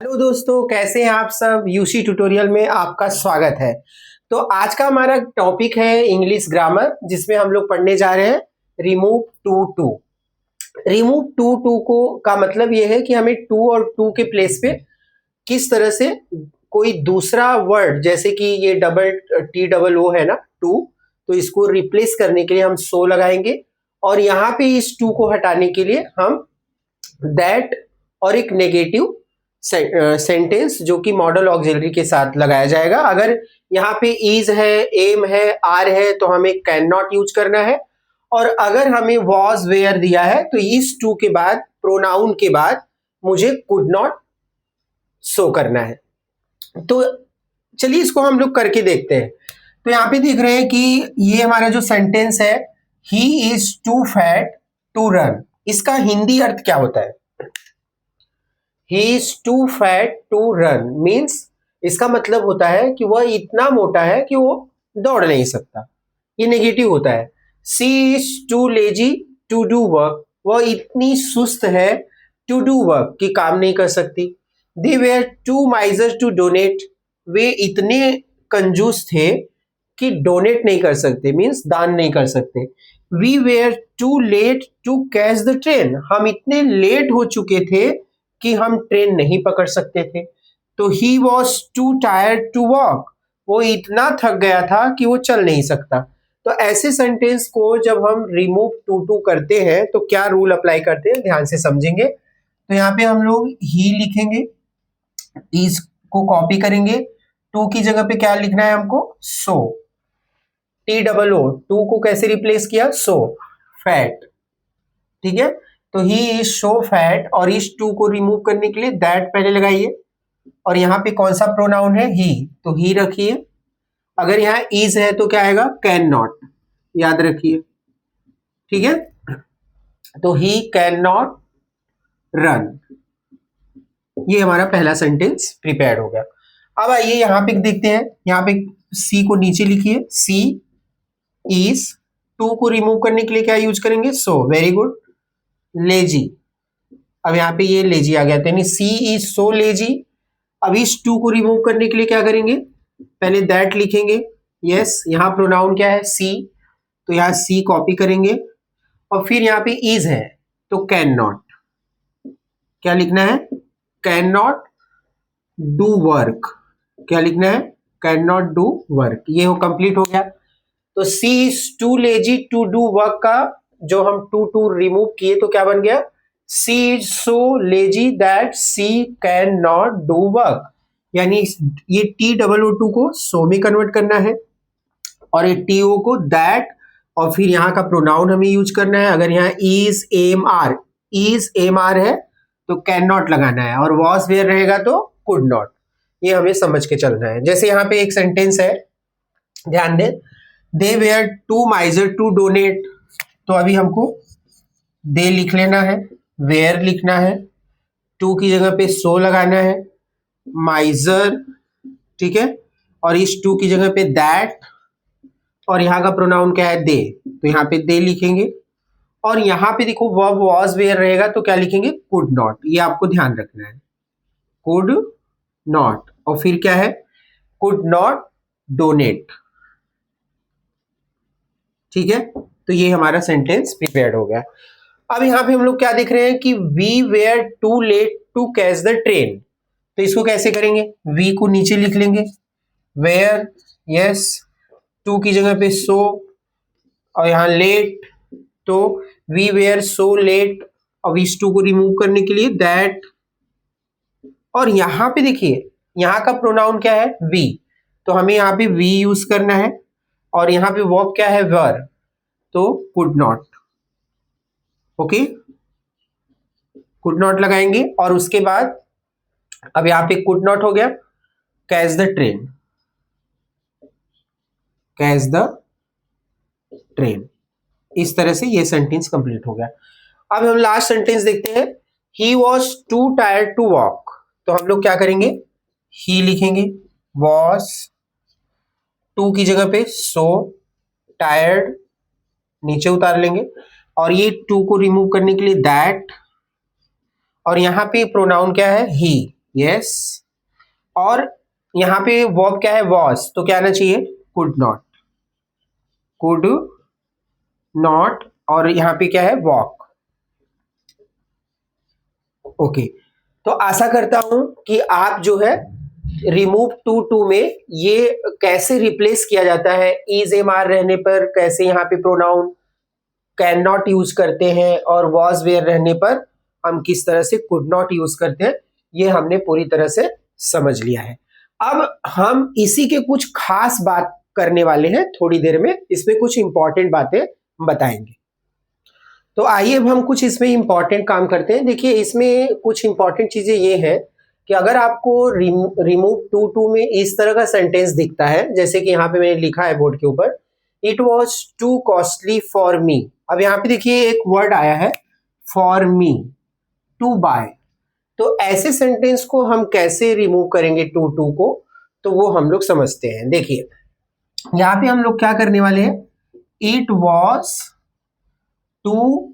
Hello दोस्तों, कैसे हैं आप सब। यूसी ट्यूटोरियल में आपका स्वागत है। तो आज का हमारा टॉपिक है इंग्लिश ग्रामर, जिसमें हम लोग पढ़ने जा रहे हैं remove too to. Remove too to को का मतलब ये है कि हमें टू और टू के प्लेस पे किस तरह से कोई दूसरा वर्ड, जैसे कि ये डबल टी डबल ओ है ना टू, तो इसको रिप्लेस करने के लिए हम सो लगाएंगे, और यहाँ पे इस टू को हटाने के लिए हम दैट और एक नेगेटिव सेंटेंस जो कि मॉडल ऑक्सिलरी के साथ लगाया जाएगा। अगर यहाँ पे इज है, एम है, आर है, तो हमें कैन नॉट यूज करना है। और अगर हमें वॉज वेयर दिया है तो इस टू के बाद, प्रोनाउन के बाद, मुझे कुड नॉट शो करना है। तो चलिए इसको हम लोग करके देखते हैं। तो यहाँ पे देख रहे हैं कि ये हमारा जो सेंटेंस है, he is too fat to run, इसका हिंदी अर्थ क्या होता है? He is too fat to run means इसका मतलब होता है कि वह इतना मोटा है कि वो दौड़ नहीं सकता। ये नेगेटिव होता है। She is too lazy to do work, वह इतनी सुस्त है टू डू वर्क कि काम नहीं कर सकती। They were too miser to donate, वे इतने कंजूस थे कि डोनेट नहीं कर सकते, मीन्स दान नहीं कर सकते। We were too late to catch the train, हम इतने लेट हो चुके थे कि हम ट्रेन नहीं पकड़ सकते थे। तो he was too tired to walk, वो इतना थक गया था कि वो चल नहीं सकता। तो ऐसे सेंटेंस को जब हम रिमूव टू टू करते हैं तो क्या रूल अप्लाई करते हैं, ध्यान से समझेंगे। तो यहाँ पे हम लोग ही लिखेंगे, इस को कॉपी करेंगे, टू की जगह पे क्या लिखना है हमको, सो। टी डबल ओ, टू को कैसे रिप्लेस किया, सो फैट, ठीक है। तो ही इज सो फैट, और इस टू को रिमूव करने के लिए दैट पहले लगाइए, और यहाँ पे कौन सा प्रोनाउन है, ही, तो ही रखिए। अगर यहाँ इज है तो क्या आएगा, कैन नॉट, याद रखिए, ठीक है। तो ही कैन नॉट रन, ये हमारा पहला सेंटेंस प्रिपेयर हो गया। अब आइए यहाँ पे देखते हैं, यहाँ पे सी को नीचे लिखिए, सी इज, टू को रिमूव करने के लिए क्या यूज करेंगे, सो, वेरी गुड। लेजी, अब यहाँ पे ये लेजी आ गया, तो यानी सी इज सो लेजी। अब इस टू को रिमूव करने के लिए क्या करेंगे, पहले दैट लिखेंगे, यस। यहाँ प्रोनाउन क्या है, सी, तो यहाँ सी कॉपी करेंगे, और फिर यहाँ पे इज है तो कैन नॉट, क्या लिखना है, कैन नॉट डू वर्क, क्या लिखना है, कैन नॉट डू वर्क। ये हो कंप्लीट हो गया। तो she is too lazy to do work का जो हम टू टू रिमूव किए तो क्या बन गया, she is so lazy that she can not do work. यानी ये टी डबल ओ टू को सो में कन्वर्ट करना है, और ये टी ओ को दैट, और फिर यहाँ का प्रोनाउन हमें यूज करना है। अगर यहाँ इज एम आर है तो कैन नॉट लगाना है, और वॉज वेयर रहेगा तो कुड नॉट। ये हमें समझ के चलना है। जैसे यहाँ पे एक सेंटेंस है, ध्यान दें, they were too miser to donate, तो अभी हमको दे लिख लेना है, वेयर लिखना है, टू की जगह पे सो लगाना है, माइजर, ठीक है, और इस टू की जगह पे दैट, और यहाँ का प्रोनाउन क्या है, दे, तो यहाँ पे दे लिखेंगे। और यहाँ पे देखो वर्ब वॉज वेयर रहेगा तो क्या लिखेंगे, कुड नॉट, ये आपको ध्यान रखना है, कुड नॉट। और फिर क्या है, कुड नॉट डोनेट, ठीक है। तो ये हमारा सेंटेंस प्रिपेयर्ड हो गया। अब यहाँ पे हम लोग क्या देख रहे हैं कि we were too late to catch the train, तो इसको कैसे करेंगे, वी को नीचे लिख लेंगे, वेयर, यस, टू की जगह पे सो, और यहाँ लेट, तो वी वेयर सो लेट। अब इस टू को रिमूव करने के लिए दैट, और यहाँ पे देखिए यहाँ का प्रोनाउन क्या है, वी, तो हमें यहाँ पे वी यूज करना है, और यहाँ पे वर्ब क्या है, वर, तो could not, okay, could not लगाएंगे। और उसके बाद अब यहाँ पे कुड नॉट हो गया, catch the train, catch the train, इस तरह से ये सेंटेंस कंप्लीट हो गया। अब हम लास्ट सेंटेंस देखते हैं, he was too tired to walk, तो हम लोग क्या करेंगे, ही लिखेंगे, वॉज, टू की जगह पे सो, टायर्ड नीचे उतार लेंगे, और ये टू को रिमूव करने के लिए दैट, और यहाँ पे प्रोनाउन क्या है, ही, यस। और यहाँ पे वर्ब क्या है, वॉज, तो क्या आना चाहिए, कुड नॉट, कुड नॉट। और यहाँ पे क्या है, वॉक। ओके, तो आशा करता हूं कि आप जो है रिमूव टू टू में ये कैसे रिप्लेस किया जाता है, इज एम आर रहने पर कैसे यहाँ पे प्रोनाउन कैन नॉट यूज करते हैं, और वॉज वेयर रहने पर हम किस तरह से कुड नॉट यूज करते हैं, ये हमने पूरी तरह से समझ लिया है। अब हम इसी के कुछ खास बात करने वाले हैं थोड़ी देर में, इसमें कुछ इंपॉर्टेंट बातें बताएंगे। तो आइए अब हम कुछ इसमें इंपॉर्टेंट काम करते हैं। देखिए, इसमें कुछ इंपॉर्टेंट चीजें ये हैं कि अगर आपको रिमूव टू टू में इस तरह का सेंटेंस दिखता है, जैसे कि यहाँ पे मैंने लिखा है बोर्ड के ऊपर, it was to costly for me. अब यहाँ पे देखिए एक वर्ड आया है फॉर मी, टू बाय। तो ऐसे सेंटेंस को हम कैसे रिमूव करेंगे टू टू को, तो वो हम लोग समझते हैं। देखिए यहाँ पे हम लोग क्या करने वाले हैं, इट वॉज टू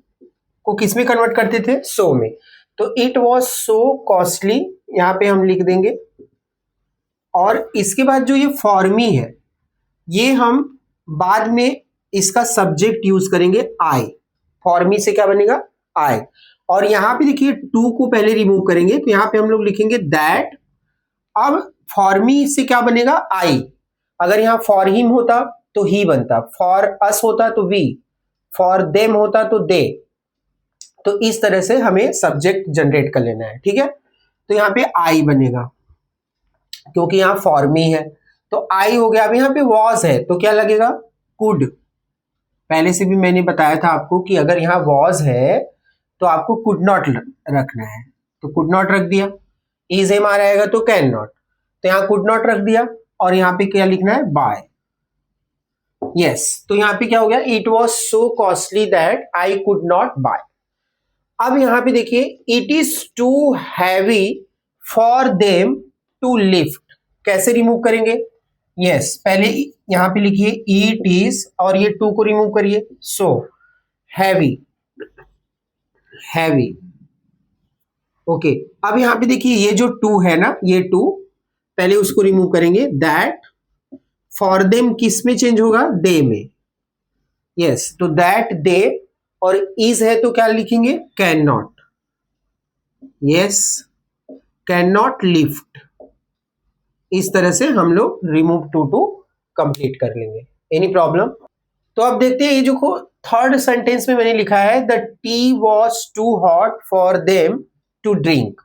को किस में कन्वर्ट करते थे, सो में। तो इट वॉज सो कॉस्टली यहां पे हम लिख देंगे, और इसके बाद जो ये फॉर मी है, ये हम बाद में इसका सब्जेक्ट यूज करेंगे आई। फॉर मी से क्या बनेगा, आई। और यहां पे देखिए टू को पहले रिमूव करेंगे, तो यहां पे हम लोग लिखेंगे दैट। अब फॉर मी से क्या बनेगा, आई। अगर यहां फॉर हिम होता तो ही बनता, फॉर अस होता तो वी, फॉर देम होता तो दे। तो इस तरह से हमें सब्जेक्ट जनरेट कर लेना है, ठीक है। तो यहाँ पे आई बनेगा क्योंकि यहाँ फॉर मी है, तो आई हो गया। अब यहाँ पे वॉज है तो क्या लगेगा, कुड। पहले से भी मैंने बताया था आपको कि अगर यहाँ वॉज है तो आपको कुड नॉट रखना है, तो कुड नॉट रख दिया। इज एम आ रहेगा तो कैन नॉट, तो यहाँ कुड नॉट रख दिया। और यहाँ पे क्या लिखना है, बाय। यस, तो यहाँ पे क्या हो गया, it was so costly that I could not buy. अब यहां पे देखिए, it is too heavy for them to lift. कैसे रिमूव करेंगे, यस पहले यहां पे लिखिए इट इज, और ये टू को रिमूव करिए, सो हैवी, हैवी। ओके, अब यहां पे देखिए ये जो टू है ना, ये टू पहले उसको रिमूव करेंगे, दैट। फॉर देम किस में चेंज होगा, दे में। यस, तो दैट दे, और इज है तो क्या लिखेंगे, can not. Yes, can not lift. इस तरह से हम लोग रिमूव टू टू कंप्लीट कर लेंगे। Any problem. तो अब देखते हैं, ये जो थर्ड सेंटेंस में मैंने लिखा है, the tea was too hot for them to drink.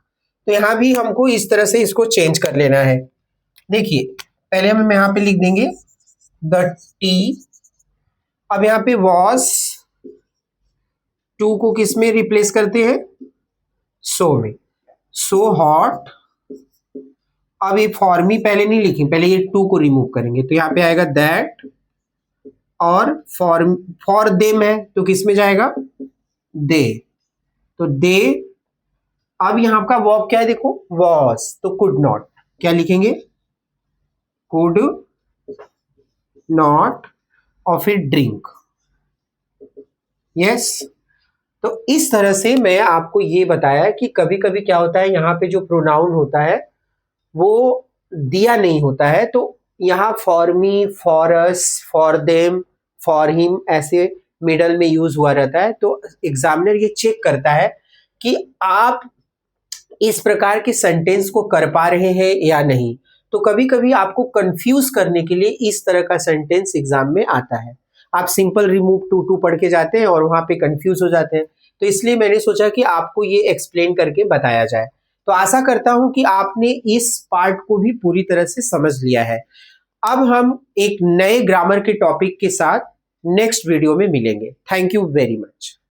तो यहां भी हमको इस तरह से इसको चेंज कर लेना है। देखिए पहले हम यहां पे लिख देंगे द टी। अब यहां पे वॉज, टू को किस में रिप्लेस करते हैं, सो में, सो हॉट। अब ये फॉर मी पहले नहीं लिखेंगे, पहले ये टू को रिमूव करेंगे, तो यहां पे आएगा दैट। और फॉर देम है तो किस में जाएगा, दे, तो दे। अब यहां का वर्ब क्या है, देखो वॉज, तो कुड नॉट, क्या लिखेंगे, कुड नॉट, और फिर ड्रिंक। यस, तो इस तरह से मैं आपको ये बताया कि कभी कभी क्या होता है, यहाँ पे जो प्रोनाउन होता है वो दिया नहीं होता है, तो यहाँ for me, for us, for them, for him ऐसे मिडल में यूज हुआ रहता है। तो एग्जामिनर ये चेक करता है कि आप इस प्रकार के सेंटेंस को कर पा रहे हैं या नहीं। तो कभी कभी आपको कंफ्यूज करने के लिए इस तरह का सेंटेंस एग्जाम में आता है। आप सिंपल रिमूव टू टू पढ़ के जाते हैं और वहां पे कंफ्यूज हो जाते हैं, तो इसलिए मैंने सोचा कि आपको ये एक्सप्लेन करके बताया जाए। तो आशा करता हूं कि आपने इस पार्ट को भी पूरी तरह से समझ लिया है। अब हम एक नए ग्रामर के टॉपिक के साथ नेक्स्ट वीडियो में मिलेंगे। Thank you very much.